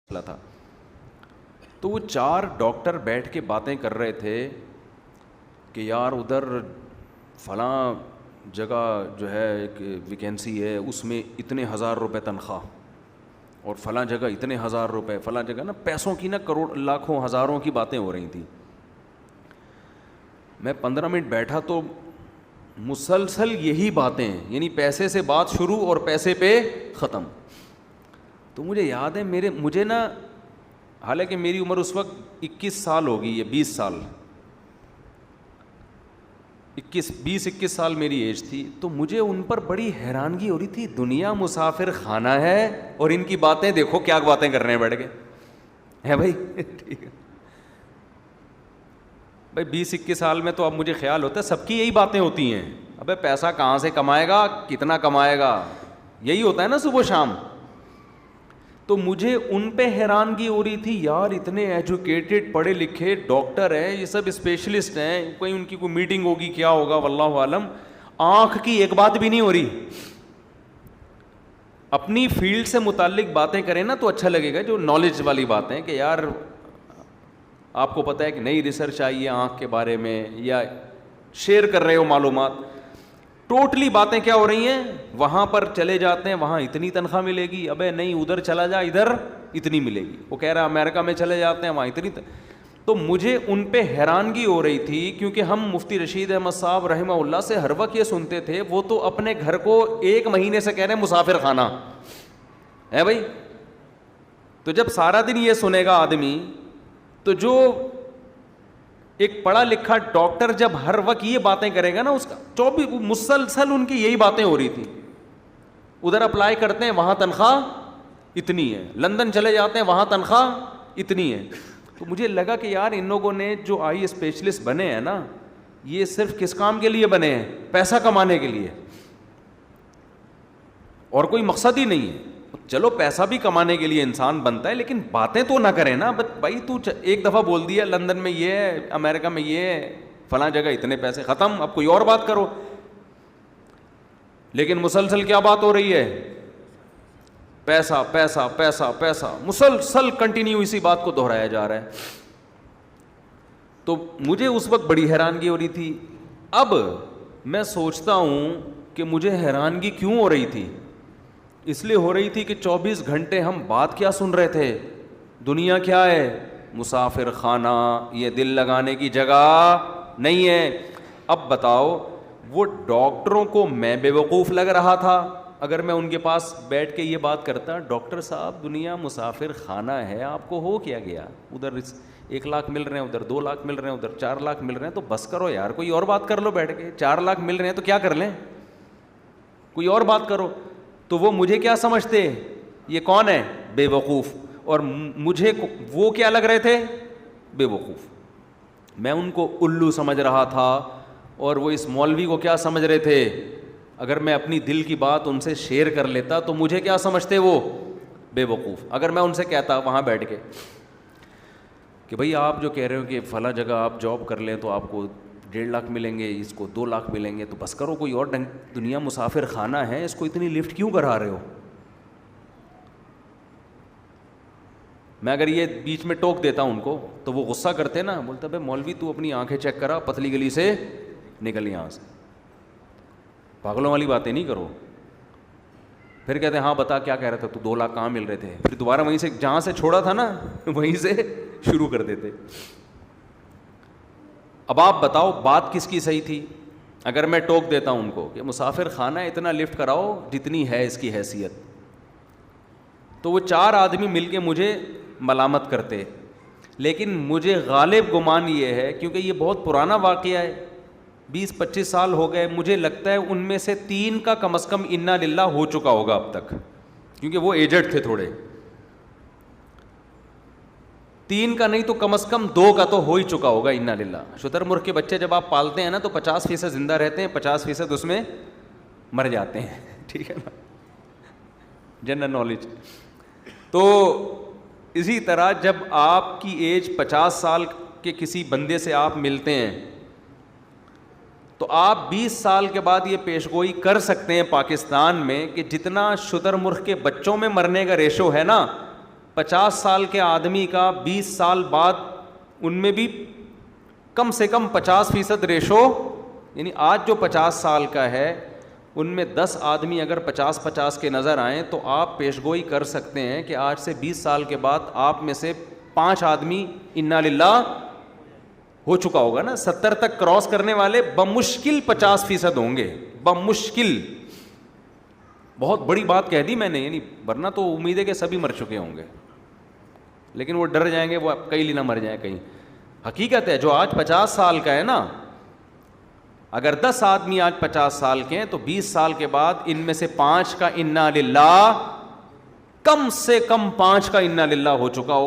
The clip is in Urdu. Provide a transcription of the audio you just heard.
تھا. تو وہ 4 ڈاکٹر بیٹھ کے باتیں کر رہے تھے کہ یار ادھر فلاں جگہ جو ہے ایک ویکینسی ہے, اس میں اتنے 1000 روپے تنخواہ, اور فلاں جگہ اتنے 1000 روپے, فلاں جگہ نا پیسوں کی نا کروڑ لاکھوں ہزاروں کی باتیں ہو رہی تھیں. میں 15 منٹ بیٹھا تو مسلسل یہی باتیں, یعنی پیسے سے بات شروع اور پیسے پہ ختم. تو مجھے یاد ہے مجھے نا, حالانکہ میری عمر اس وقت 21 سال ہوگی یا 20 سال, 20-21 سال میری ایج تھی, تو مجھے ان پر بڑی حیرانگی ہو رہی تھی. دنیا مسافر خانہ ہے اور ان کی باتیں دیکھو کیا باتیں کر رہے ہیں بیٹھ کے, ہے بھائی. ٹھیک ہے بھائی, 20-21 سال میں تو اب مجھے خیال ہوتا ہے سب کی یہی باتیں ہوتی ہیں. ابے پیسہ کہاں سے کمائے گا, کتنا کمائے گا, یہی ہوتا ہے نا صبح شام. تو مجھے ان پہ حیرانگی ہو رہی تھی, یار اتنے ایجوکیٹڈ پڑھے لکھے ڈاکٹر ہیں, یہ سب اسپیشلسٹ ہیں, کوئی ان کی کوئی میٹنگ ہوگی کیا ہوگا واللہ عالم, آنکھ کی ایک بات بھی نہیں ہو رہی. اپنی فیلڈ سے متعلق باتیں کریں نا تو اچھا لگے گا, جو نالج والی باتیں کہ یار آپ کو پتہ ہے کہ نئی ریسرچ آئی ہے آنکھ کے بارے میں, یا شیئر کر رہے ہو معلومات. ٹوٹلی باتیں کیا ہو رہی ہیں, وہاں پر چلے جاتے ہیں وہاں اتنی تنخواہ ملے گی, ابے نہیں ادھر چلا جا ادھر اتنی ملے گی. وہ کہہ رہا امریکہ میں چلے جاتے ہیں وہاں اتنی. تو مجھے ان پہ حیرانگی ہو رہی تھی, کیونکہ ہم مفتی رشید احمد صاحب رحمہ اللہ سے ہر وقت یہ سنتے تھے, وہ تو اپنے گھر کو 1 مہینے سے کہہ رہے ہیں مسافر خانہ ہے بھائی. تو جب سارا دن یہ سنے گا آدمی, تو جو ایک پڑھا لکھا ڈاکٹر جب ہر وقت یہ باتیں کرے گا نا, اس کا 24 مسلسل ان کی یہی باتیں ہو رہی تھی. ادھر اپلائی کرتے ہیں وہاں تنخواہ اتنی ہے, لندن چلے جاتے ہیں وہاں تنخواہ اتنی ہے. تو مجھے لگا کہ یار ان لوگوں نے جو آئی اسپیشلسٹ بنے ہیں نا, یہ صرف کس کام کے لیے بنے ہیں, پیسہ کمانے کے لیے, اور کوئی مقصد ہی نہیں ہے. چلو پیسہ بھی کمانے کے لیے انسان بنتا ہے, لیکن باتیں تو نہ کرے نا. بھائی تو ایک دفعہ بول دیا لندن میں یہ ہے, امریکہ میں یہ ہے, فلاں جگہ اتنے پیسے, ختم. اب کوئی اور بات کرو. لیکن مسلسل کیا بات ہو رہی ہے, پیسہ پیسہ پیسہ پیسہ, مسلسل کنٹینیو اسی بات کو دہرایا جا رہا ہے. تو مجھے اس وقت بڑی حیرانگی ہو رہی تھی. اب میں سوچتا ہوں کہ مجھے حیرانگی کیوں ہو رہی تھی. اس لیے ہو رہی تھی کہ 24 گھنٹے ہم بات کیا سن رہے تھے, دنیا کیا ہے, مسافر خانہ, یہ دل لگانے کی جگہ نہیں ہے. اب بتاؤ, وہ ڈاکٹروں کو میں بے وقوف لگ رہا تھا اگر میں ان کے پاس بیٹھ کے یہ بات کرتا, ڈاکٹر صاحب دنیا مسافر خانہ ہے, آپ کو ہو کیا گیا, ادھر 1 لاکھ مل رہے ہیں, ادھر 2 لاکھ مل رہے ہیں, ادھر 4 لاکھ مل رہے ہیں, تو بس کرو یار, کوئی اور بات کر لو بیٹھ کے. 4 لاکھ مل رہے ہیں تو کیا کر لیں, کوئی اور بات کرو. تو وہ مجھے کیا سمجھتے, یہ کون ہے, بے وقوف, اور مجھے وہ کیا لگ رہے تھے, بے وقوف. میں ان کو الو سمجھ رہا تھا, اور وہ اس مولوی کو کیا سمجھ رہے تھے, اگر میں اپنی دل کی بات ان سے شیئر کر لیتا تو مجھے کیا سمجھتے, وہ بے وقوف. اگر میں ان سے کہتا وہاں بیٹھ کے کہ بھائی آپ جو کہہ رہے ہو کہ فلاں جگہ آپ جاب کر لیں تو آپ کو 1.5 لاکھ ملیں گے, اس کو 2 لاکھ ملیں گے, تو بس کرو, کوئی اور دنیا مسافر خانہ ہے, اس کو اتنی لفٹ کیوں کرا رہے ہو. میں اگر یہ بیچ میں ٹوک دیتا ہوں ان کو تو وہ غصہ کرتے نا, بولتا بھائی مولوی تو اپنی آنکھیں چیک کرا, پتلی گلی سے نکل یہاں سے, پاگلوں والی باتیں نہیں کرو. پھر کہتے ہیں ہاں بتا کیا کہہ رہا تھا تو, 2 لاکھ کہاں مل رہے تھے, پھر دوبارہ وہیں سے جہاں سے چھوڑا تھا نا وہیں سے شروع کر دیتے. اب آپ بتاؤ بات کس کی صحیح تھی. اگر میں ٹوک دیتا ہوں ان کو کہ مسافر خانہ اتنا لفٹ کراؤ جتنی ہے اس کی حیثیت, تو وہ 4 آدمی مل کے مجھے ملامت کرتے. لیکن مجھے غالب گمان یہ ہے, کیونکہ یہ بہت پرانا واقعہ ہے, 20-25 سال ہو گئے, مجھے لگتا ہے ان میں سے 3 کا کم از کم انا للہ ہو چکا ہوگا اب تک, کیونکہ وہ ایجڈ تھے تھوڑے. 3 کا نہیں تو کم از کم 2 کا تو ہو ہی چکا ہوگا انا للہ. شتر مرغ کے بچے جب آپ پالتے ہیں نا تو 50% زندہ رہتے ہیں, 50% اس میں مر جاتے ہیں. ٹھیک ہے نا, جنرل نالج. تو اسی طرح جب آپ کی ایج 50 سال کے کسی بندے سے آپ ملتے ہیں تو آپ 20 سال کے بعد یہ پیشگوئی کر سکتے ہیں پاکستان میں کہ جتنا شتر مرغ کے بچوں میں مرنے کا ریشو ہے نا, 50 سال کے آدمی کا 20 سال بعد ان میں بھی کم سے کم 50% ریشو، یعنی آج جو 50 سال کا ہے ان میں 10 آدمی اگر 50-50 کے نظر آئیں تو آپ پیش گوئی کر سکتے ہیں کہ آج سے 20 سال کے بعد آپ میں سے 5 آدمی انا للہ ہو چکا ہوگا نا. 70 تک کراس کرنے والے بمشکل 50% ہوں گے، بمشکل. بہت بڑی بات کہہ دی میں نے، یعنی ورنہ تو امید ہے کہ سبھی مر چکے ہوں گے، لیکن وہ ڈر جائیں گے وہ کئی لینا مر جائیں کہیں. حقیقت ہے جو آج 50 سال کا ہے نا، اگر 10 آدمی آج 50 سال کے ہیں تو 20 سال کے بعد ان میں سے 5 کا انا للہ، کم سے کم 5 کا انا للہ ہو چکا ہوگا.